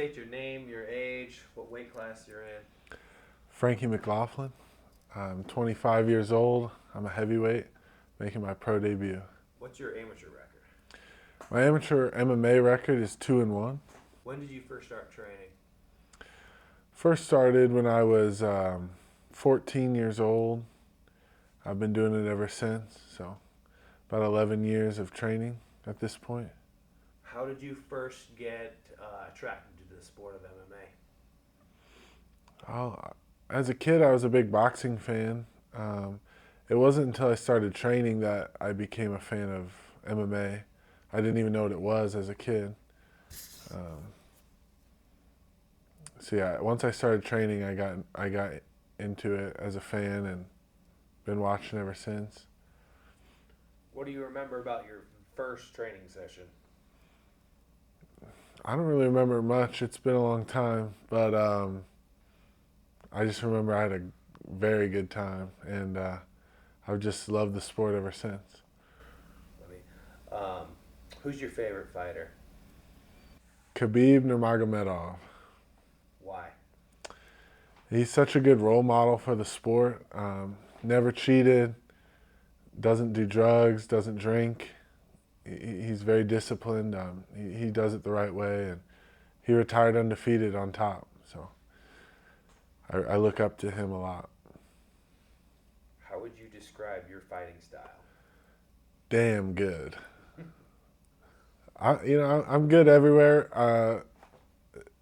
state your name, your age, what weight class you're in. Frankie McGlaughlin. I'm 25 years old. I'm a heavyweight, making my pro debut. What's your amateur record? My amateur MMA record is 2-1. When did you first start training? First started when I was 14 years old. I've been doing it ever since, so about 11 years of training at this point. How did you first get attracted to the sport of MMA? Oh, as a kid, I was a big boxing fan. It wasn't until I started training that I became a fan of MMA. I didn't even know what it was as a kid. So yeah, once I started training, I got into it as a fan and been watching ever since. What do you remember about your first training session? I don't really remember much. It's been a long time, but I just remember I had a very good time, and I've just loved the sport ever since. Who's your favorite fighter? Khabib Nurmagomedov. Why? He's such a good role model for the sport. Never cheated, doesn't do drugs, doesn't drink. He's very disciplined. He does it the right way, and he retired undefeated on top. So I look up to him a lot. How would you describe your fighting style? Damn good. I'm good everywhere.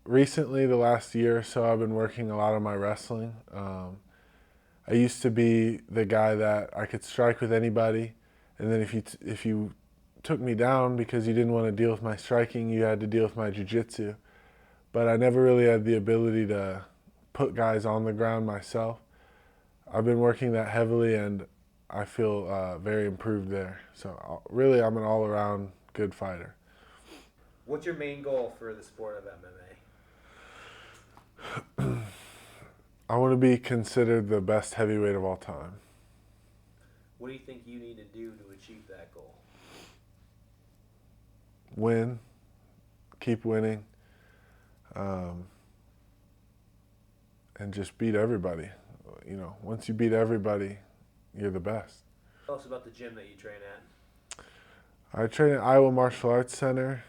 Recently, the last year or so, I've been working a lot on my wrestling. I used to be the guy that I could strike with anybody, and then if you took me down because you didn't want to deal with my striking, you had to deal with my jiu-jitsu. But I never really had the ability to put guys on the ground myself. I've been working that heavily, and I feel very improved there. So really, I'm an all-around good fighter. What's your main goal for the sport of MMA? I want to be considered the best heavyweight of all time. What do you think you need to do to achieve that goal? Win, keep winning, and just beat everybody. Once you beat everybody, you're the best. Tell us about the gym that you train at. I train at Iowa Martial Arts Center.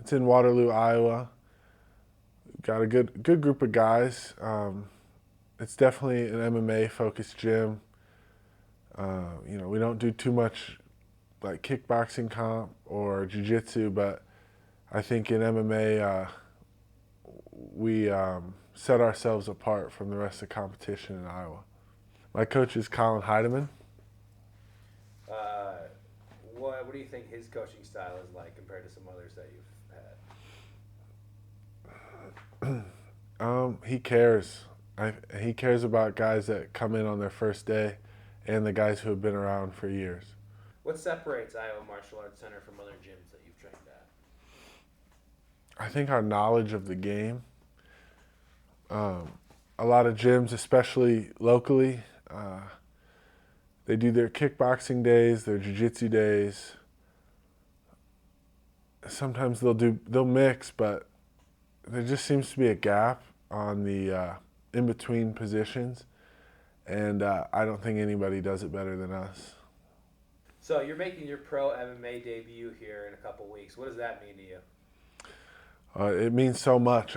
It's in Waterloo, Iowa. Got a good group of guys. It's definitely an MMA focused gym. We don't do too much like kickboxing comp or jiu-jitsu, but I think in MMA we set ourselves apart from the rest of the competition in Iowa. My coach is Colin Heidemann. What do you think his coaching style is like compared to some others that you've had? He cares. He cares about guys that come in on their first day and the guys who have been around for years. What separates Iowa Martial Arts Center from other gyms that you've trained at? I think our knowledge of the game. A lot of gyms, especially locally, they do their kickboxing days, their jiu-jitsu days. Sometimes they'll mix, but there just seems to be a gap on the in-between positions, and I don't think anybody does it better than us. So you're making your pro MMA debut here in a couple weeks. What does that mean to you? It means so much.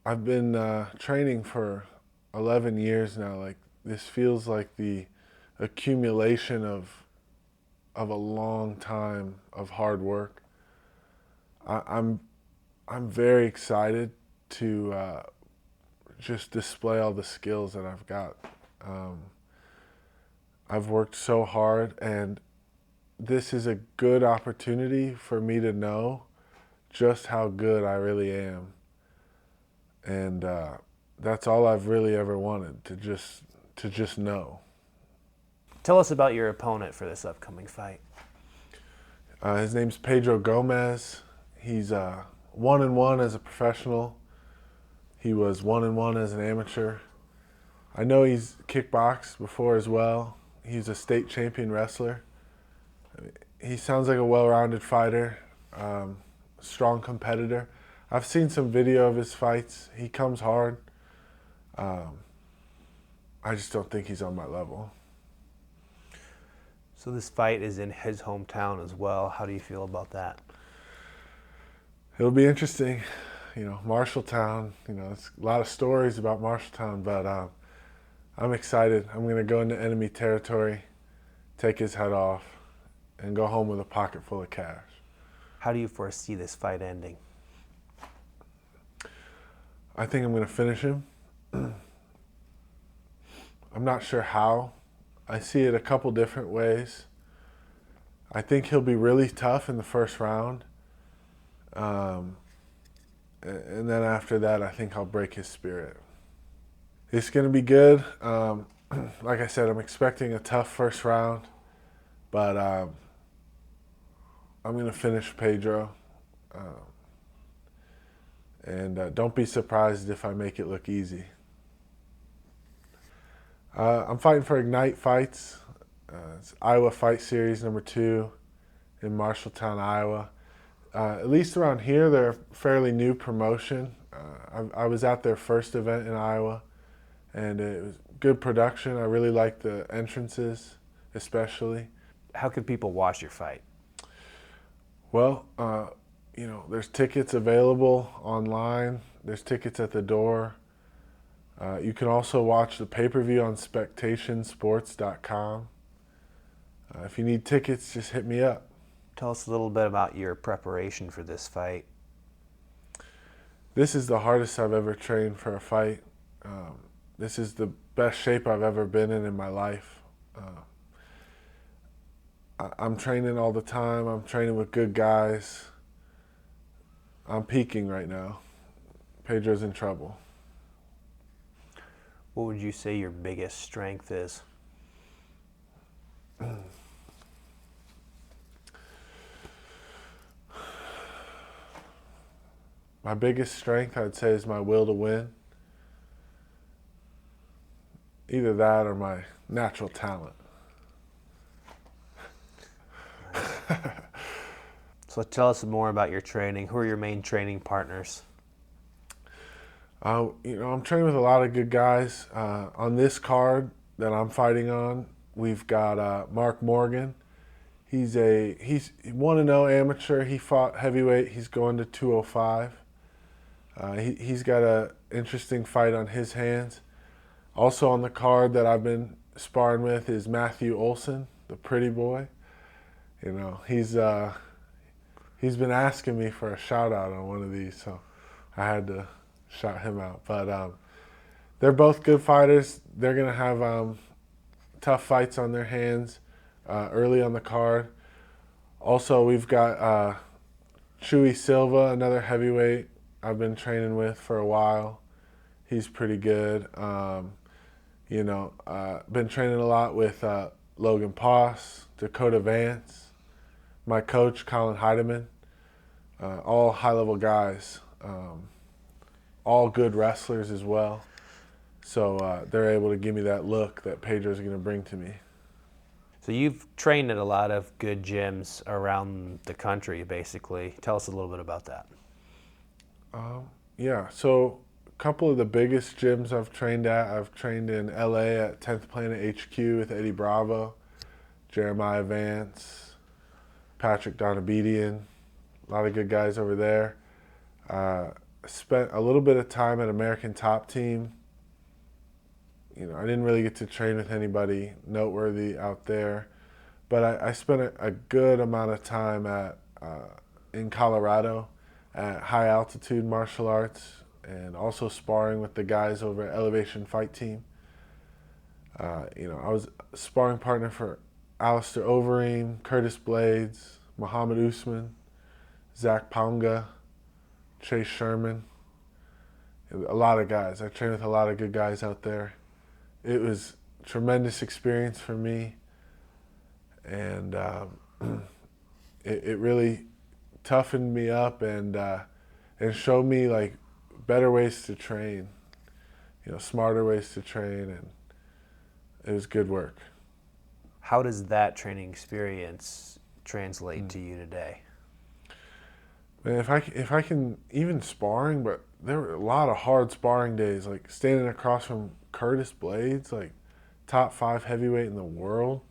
I've been training for 11 years now. Like, this feels like the accumulation of a long time of hard work. I'm very excited to just display all the skills that I've got. I've worked so hard, and this is a good opportunity for me to know just how good I really am. And that's all I've really ever wanted, to just know. Tell us about your opponent for this upcoming fight. His name's Pedro Gomez. He's 1-1 as a professional. He was 1-1 as an amateur. I know he's kickboxed before as well. He's a state champion wrestler. He sounds like a well-rounded fighter. strong competitor. I've seen some video of his fights. He comes hard. I just don't think he's on my level. So this fight is in his hometown as well. How do you feel about that? It'll be interesting. Marshalltown, it's a lot of stories about Marshalltown, but I'm excited. I'm going to go into enemy territory, take his head off, and go home with a pocket full of cash. How do you foresee this fight ending? I think I'm going to finish him. I'm not sure how. I see it a couple different ways. I think he'll be really tough in the first round. And then after that, I think I'll break his spirit. It's going to be good. Like I said, I'm expecting a tough first round. But I'm going to finish Pedro. And don't be surprised if I make it look easy. I'm fighting for Ignite Fights. It's Iowa Fight Series #2 in Marshalltown, Iowa. At least around here, they're a fairly new promotion. I was at their first event in Iowa, and it was good production. I really liked the entrances, especially. How can people watch your fight? Well, there's tickets available online. There's tickets at the door. You can also watch the pay-per-view on spectationsports.com. If you need tickets, just hit me up. Tell us a little bit about your preparation for this fight. This is the hardest I've ever trained for a fight. This is the best shape I've ever been in my life. I'm training all the time. I'm training with good guys. I'm peaking right now. Pedro's in trouble. What would you say your biggest strength is? My biggest strength, I'd say, is my will to win. Either that or my natural talent. So tell us more about your training. Who are your main training partners? I'm training with a lot of good guys. On this card that I'm fighting on, we've got Mark Morgan. He's 1-0 amateur. He fought heavyweight. He's going to 205. He's got an interesting fight on his hands. Also on the card that I've been sparring with is Matthew Olson, the pretty boy. He's been asking me for a shout out on one of these, so I had to shout him out. But they're both good fighters. They're going to have tough fights on their hands early on the card. Also, we've got Chewy Silva, another heavyweight I've been training with for a while. He's pretty good. Been training a lot with Logan Poss, Dakota Vance, my coach, Colin Heidemann. All high-level guys. All good wrestlers as well. So they're able to give me that look that Pedro's going to bring to me. So you've trained at a lot of good gyms around the country, basically. Tell us a little bit about that. So a couple of the biggest gyms I've trained in LA at 10th Planet HQ with Eddie Bravo, Jeremiah Vance, Patrick Donabedian, a lot of good guys over there. Spent a little bit of time at American Top Team. I didn't really get to train with anybody noteworthy out there, but I spent a good amount of time in Colorado at High Altitude Martial Arts, and also sparring with the guys over at Elevation Fight Team. I was a sparring partner for Alistair Overeem, Curtis Blades, Muhammad Usman, Zach Ponga, Chase Sherman. A lot of guys. I trained with a lot of good guys out there. It was a tremendous experience for me, and it really toughened me up and showed me like better ways to train, smarter ways to train, and it was good work. How does that training experience translate to you today? Man, if I can even sparring, but there were a lot of hard sparring days, like standing across from Curtis Blades, like top 5 heavyweight in the world.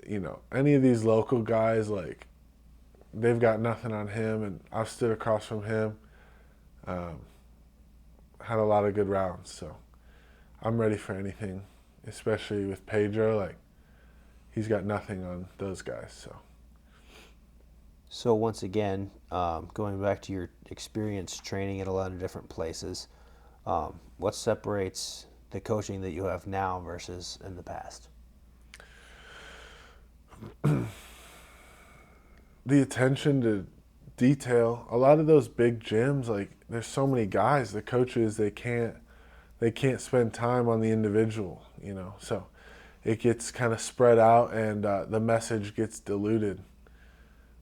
You know, any of these local guys, like they've got nothing on him, and I've stood across from him. Um, had a lot of good rounds, so I'm ready for anything, especially with Pedro. Like he's got nothing on those guys, so. So once again, going back to your experience training at a lot of different places, what separates the coaching that you have now versus in the past? The attention to detail. A lot of those big gyms, like there's so many guys, the coaches they can't spend time on the individual, you know. So it gets kind of spread out, and the message gets diluted.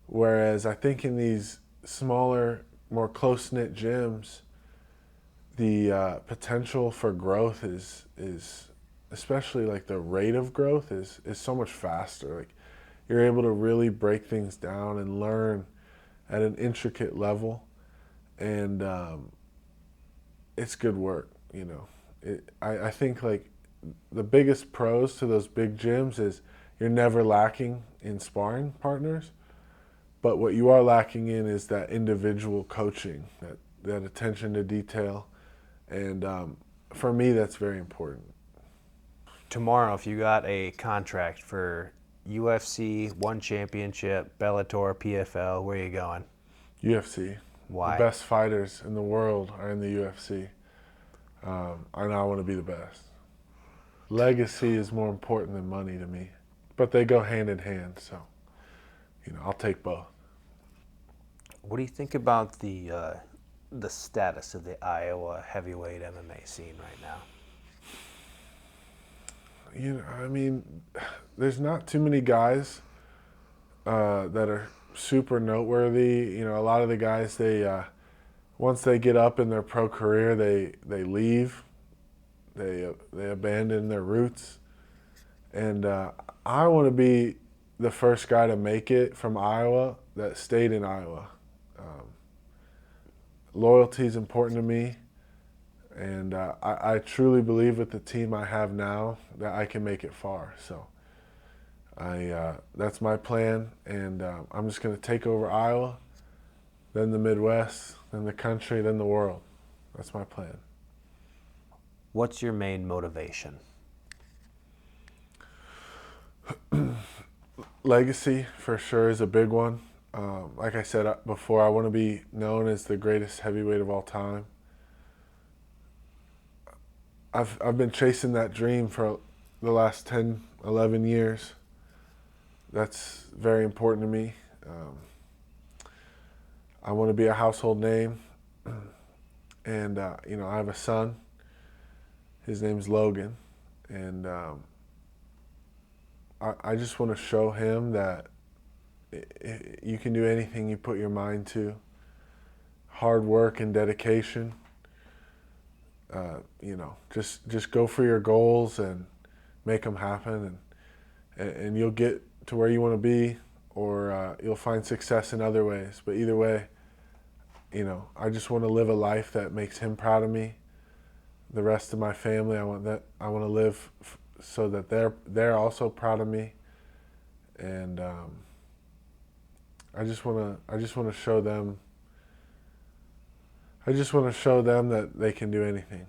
Whereas I think in these smaller, more close-knit gyms, the potential for growth is especially like the rate of growth is so much faster. Like you're able to really break things down and learn at an intricate level, and it's good work. You know, I think like the biggest pros to those big gyms is you're never lacking in sparring partners, but what you are lacking in is that individual coaching, that attention to detail, and for me that's very important. Tomorrow, if you got a contract for UFC, One Championship, Bellator, PFL, where are you going? UFC. Why? The best fighters in the world are in the UFC. And I want to be the best. Legacy is more important than money to me, but they go hand in hand. So, you know, I'll take both. What do you think about the status of the Iowa heavyweight MMA scene right now? You know, I mean, there's not too many guys that are super noteworthy. You know, a lot of the guys once they get up in their pro career, they leave. They abandon their roots, and I want to be the first guy to make it from Iowa that stayed in Iowa. Loyalty is important to me, and I truly believe with the team I have now that I can make it far. So that's my plan, and I'm just going to take over Iowa, then the Midwest, then the country, then the world. That's my plan. What's your main motivation? Legacy, for sure, is a big one. Like I said before, I want to be known as the greatest heavyweight of all time. I've been chasing that dream for the last 10, 11 years. That's very important to me. I want to be a household name. And, you know, I have a son. His name's Logan. And I just want to show him that you can do anything you put your mind to. Hard work and dedication. You know, just go for your goals and make them happen, and you'll get to where you want to be, or you'll find success in other ways. But either way, you know, I just want to live a life that makes him proud of me. The rest of my family, I want to live so that they're also proud of me, and I just want to show them. I just want to show them that they can do anything.